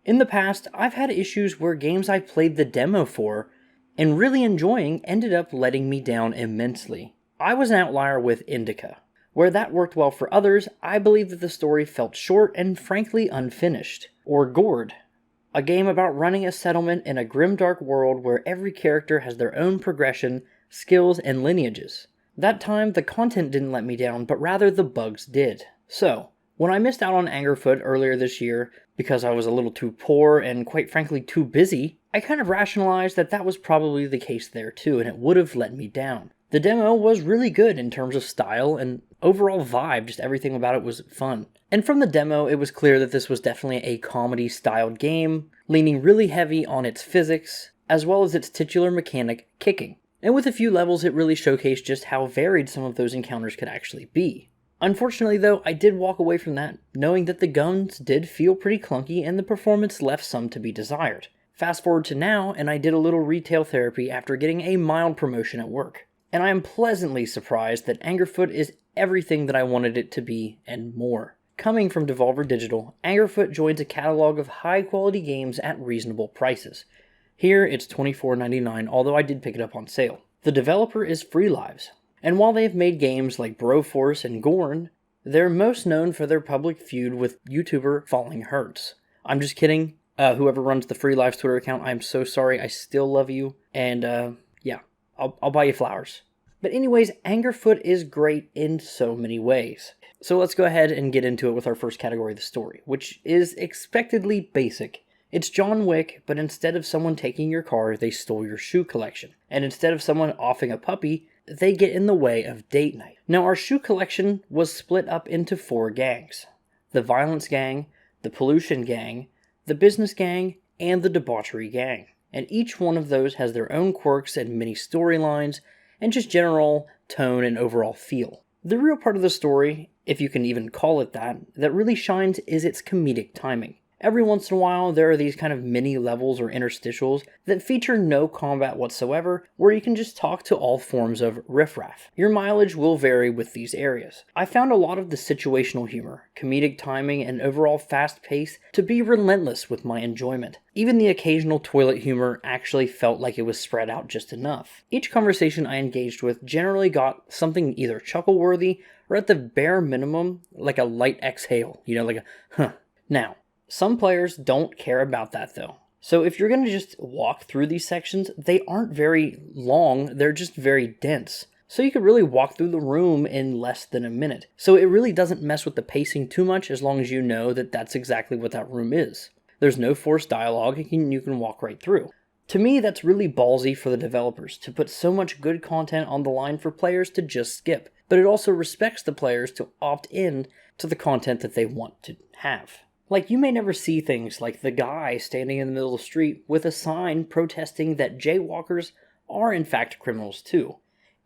In the past, I've had issues where games I played the demo for and really enjoying ended up letting me down immensely. I was an outlier with Indica. Where that worked well for others, I believe that the story felt short and frankly unfinished. Or Gourd, a game about running a settlement in a grimdark world where every character has their own progression, skills, and lineages. That time, the content didn't let me down, but rather the bugs did. So, when I missed out on Angerfoot earlier this year because I was a little too poor and quite frankly too busy, I kind of rationalized that that was probably the case there too, and it would have let me down. The demo was really good in terms of style and overall vibe, just everything about it was fun. And from the demo, it was clear that this was definitely a comedy-styled game, leaning really heavy on its physics, as well as its titular mechanic, kicking. And with a few levels, it really showcased just how varied some of those encounters could actually be. Unfortunately though, I did walk away from that, knowing that the guns did feel pretty clunky and the performance left some to be desired. Fast forward to now, and I did a little retail therapy after getting a mild promotion at work. And I am pleasantly surprised that Angerfoot is everything that I wanted it to be and more. Coming from Devolver Digital, Angerfoot joins a catalog of high-quality games at reasonable prices. Here, it's $24.99, although I did pick it up on sale. The developer is Free Lives, and while they have made games like Broforce and Gorn, they're most known for their public feud with YouTuber fallinghurts. I'm just kidding. Whoever runs the Free Lives Twitter account, I'm so sorry. I still love you, and yeah, I'll buy you flowers. But anyways, Angerfoot is great in so many ways. So let's go ahead and get into it with our first category, the story, which is expectedly basic. It's John Wick, but instead of someone taking your car, they stole your shoe collection. And instead of someone offing a puppy, they get in the way of date night. Now, our shoe collection was split up into 4 gangs. The Violence Gang, the Pollution Gang, the Business Gang, and the Debauchery Gang. And each one of those has their own quirks and mini storylines, and just general tone and overall feel. The real part of the story, if you can even call it that really shines is its comedic timing. Every once in a while, there are these kind of mini levels or interstitials that feature no combat whatsoever, where you can just talk to all forms of riffraff. Your mileage will vary with these areas. I found a lot of the situational humor, comedic timing, and overall fast pace to be relentless with my enjoyment. Even the occasional toilet humor actually felt like it was spread out just enough. Each conversation I engaged with generally got something either chuckle-worthy or at the bare minimum, like a light exhale, like a huh. Now, some players don't care about that though. So if you're going to just walk through these sections, they aren't very long, they're just very dense. So you could really walk through the room in less than a minute. So it really doesn't mess with the pacing too much as long as you know that that's exactly what that room is. There's no forced dialogue and you can walk right through. To me, that's really ballsy for the developers to put so much good content on the line for players to just skip. But it also respects the players to opt in to the content that they want to have. Like, you may never see things like the guy standing in the middle of the street with a sign protesting that jaywalkers are in fact criminals too,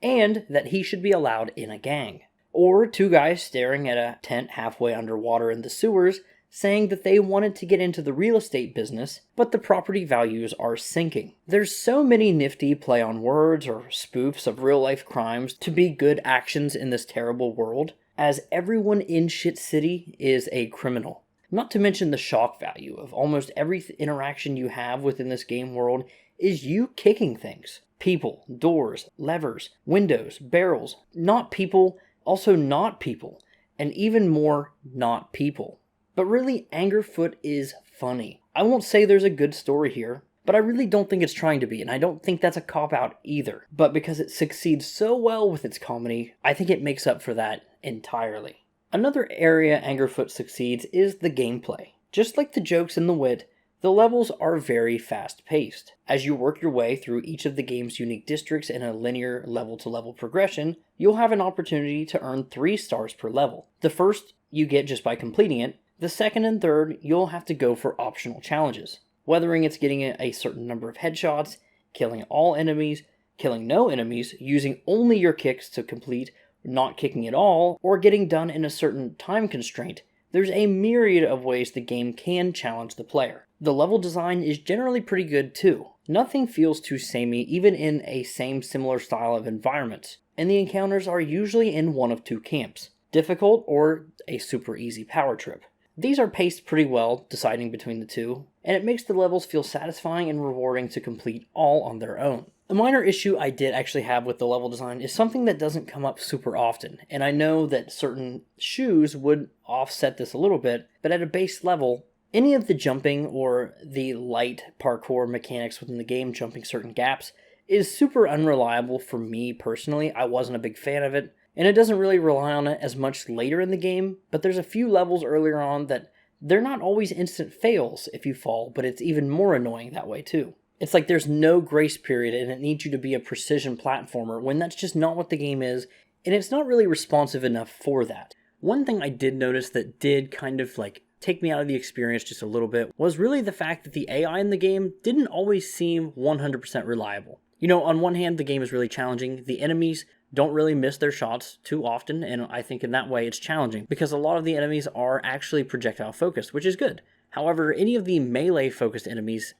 and that he should be allowed in a gang. Or 2 guys staring at a tent halfway underwater in the sewers saying that they wanted to get into the real estate business, but the property values are sinking. There's so many nifty play on words or spoofs of real life crimes to be good actions in this terrible world, as everyone in Shit City is a criminal. Not to mention the shock value of almost every interaction you have within this game world is you kicking things. People, doors, levers, windows, barrels, not people, also not people, and even more not people. But really, Angerfoot is funny. I won't say there's a good story here, but I really don't think it's trying to be, and I don't think that's a cop-out either. But because it succeeds so well with its comedy, I think it makes up for that entirely. Another area Angerfoot succeeds is the gameplay. Just like the jokes and the wit, the levels are very fast-paced. As you work your way through each of the game's unique districts in a linear level-to-level progression, you'll have an opportunity to earn 3 stars per level. The first you get just by completing it. The second and third, you'll have to go for optional challenges. Whether it's getting a certain number of headshots, killing all enemies, killing no enemies, using only your kicks to complete, not kicking at all, or getting done in a certain time constraint, there's a myriad of ways the game can challenge the player. The level design is generally pretty good too. Nothing feels too samey even in a similar style of environments, and the encounters are usually in one of 2 camps, difficult or a super easy power trip. These are paced pretty well, deciding between the two, and it makes the levels feel satisfying and rewarding to complete all on their own. A minor issue I did actually have with the level design is something that doesn't come up super often, and I know that certain shoes would offset this a little bit, but at a base level, any of the jumping or the light parkour mechanics within the game, jumping certain gaps, is super unreliable for me personally. I wasn't a big fan of it, and it doesn't really rely on it as much later in the game, but there's a few levels earlier on that they're not always instant fails if you fall, but it's even more annoying that way too. It's like there's no grace period and it needs you to be a precision platformer when that's just not what the game is, and it's not really responsive enough for that. One thing I did notice that did kind of like take me out of the experience just a little bit was really the fact that the AI in the game didn't always seem 100% reliable. You know, on one hand, the game is really challenging. The enemies don't really miss their shots too often, and I think in that way it's challenging because a lot of the enemies are actually projectile focused, which is good. However, any of the melee focused enemies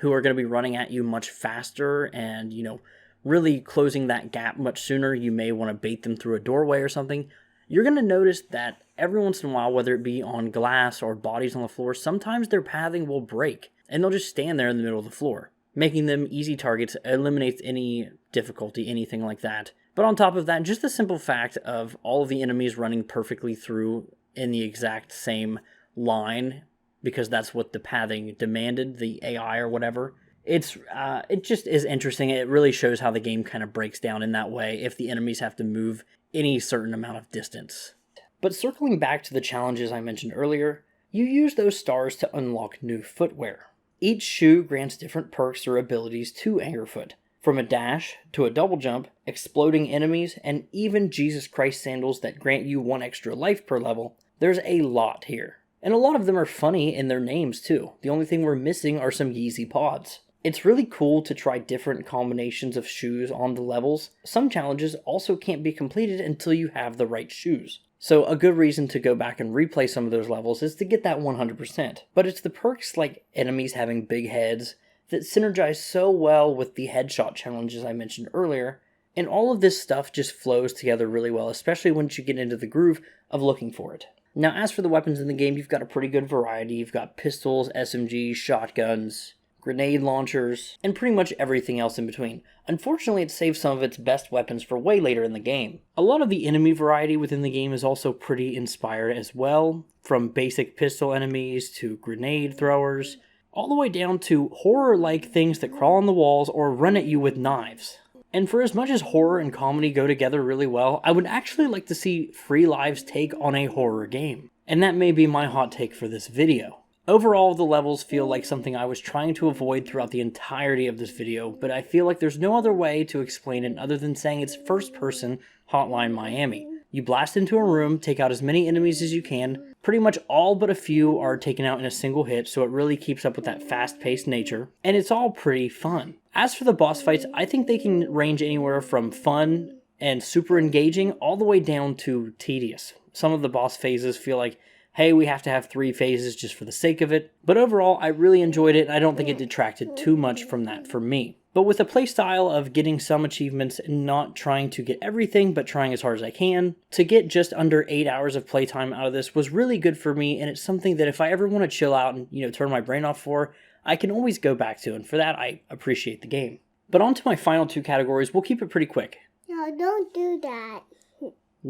who are going to be running at you much faster and, you know, really closing that gap much sooner, you may want to bait them through a doorway or something, you're going to notice that every once in a while, whether it be on glass or bodies on the floor, sometimes their pathing will break, and they'll just stand there in the middle of the floor. Making them easy targets eliminates any difficulty, anything like that. But on top of that, just the simple fact of all of the enemies running perfectly through in the exact same line, because that's what the pathing demanded, the AI or whatever, it just is interesting. It really shows how the game kind of breaks down in that way if the enemies have to move any certain amount of distance. But circling back to the challenges I mentioned earlier, you use those stars to unlock new footwear. Each shoe grants different perks or abilities to Angerfoot, from a dash to a double jump, exploding enemies, and even Jesus Christ sandals that grant you 1 extra life per level. There's a lot here. And a lot of them are funny in their names too. The only thing we're missing are some Yeezy pods. It's really cool to try different combinations of shoes on the levels. Some challenges also can't be completed until you have the right shoes. So a good reason to go back and replay some of those levels is to get that 100%. But it's the perks like enemies having big heads that synergize so well with the headshot challenges I mentioned earlier. And all of this stuff just flows together really well, especially once you get into the groove of looking for it. Now, as for the weapons in the game, you've got a pretty good variety. You've got pistols, SMGs, shotguns, grenade launchers, and pretty much everything else in between. Unfortunately, it saves some of its best weapons for way later in the game. A lot of the enemy variety within the game is also pretty inspired as well, from basic pistol enemies to grenade throwers, all the way down to horror-like things that crawl on the walls or run at you with knives. And for as much as horror and comedy go together really well, I would actually like to see Free Live's take on a horror game. And that may be my hot take for this video. Overall, the levels feel like something I was trying to avoid throughout the entirety of this video, but I feel like there's no other way to explain it other than saying it's first-person Hotline Miami. You blast into a room, take out as many enemies as you can. Pretty much all but a few are taken out in a single hit, so it really keeps up with that fast-paced nature, and it's all pretty fun. As for the boss fights, I think they can range anywhere from fun and super engaging all the way down to tedious. Some of the boss phases feel like, hey, we have to have 3 phases just for the sake of it. But overall, I really enjoyed it, and I don't think it detracted too much from that for me. But with a playstyle of getting some achievements and not trying to get everything, but trying as hard as I can, to get just under 8 hours of playtime out of this was really good for me, and it's something that if I ever want to chill out and, turn my brain off for, I can always go back to, and for that, I appreciate the game. But on to my final 2 categories. We'll keep it pretty quick. No, don't do that.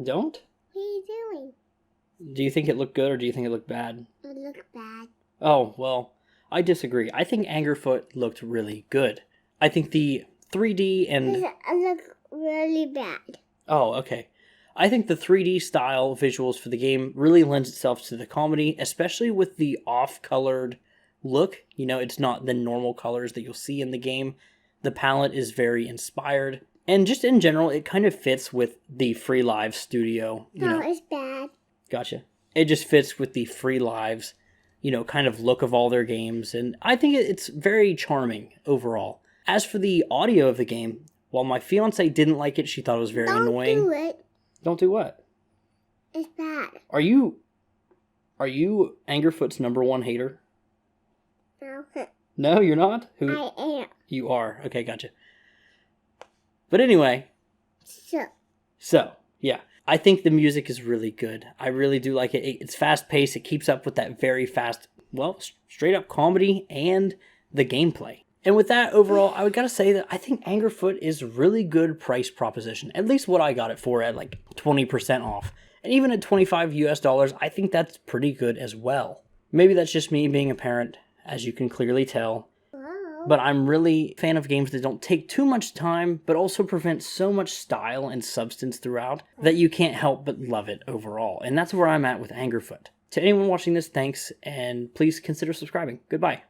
Don't? What are you doing? Do you think it looked good, or do you think it looked bad? It looks bad. Oh, well, I disagree. I think Angerfoot looked really good. I think the 3D and... It looks really bad. Oh, okay. I think the 3D style visuals for the game really lends itself to the comedy, especially with the off-colored look. It's not the normal colors that you'll see in the game. The palette is very inspired. And just in general, it kind of fits with the Free Live studio. No, it's bad. Gotcha. It just fits with the Free Lives, kind of look of all their games. And I think it's very charming overall. As for the audio of the game, while my fiance didn't like it, she thought it was very annoying. Don't do it. Don't do what? It's bad. Are you Angerfoot's #1 hater? No. No, you're not? Who? I am. You are. Okay, gotcha. But anyway. So. So, yeah. I think the music is really good. I really do like it. It's fast-paced. It keeps up with that very fast, well, straight-up comedy and the gameplay. And with that, overall, I would gotta say that I think Angerfoot is really good price proposition. At least what I got it for at like 20% off. And even at $25 US, I think that's pretty good as well. Maybe that's just me being a parent, as you can clearly tell. But I'm really a fan of games that don't take too much time, but also prevent so much style and substance throughout that you can't help but love it overall. And that's where I'm at with Angerfoot. To anyone watching this, thanks, and please consider subscribing. Goodbye.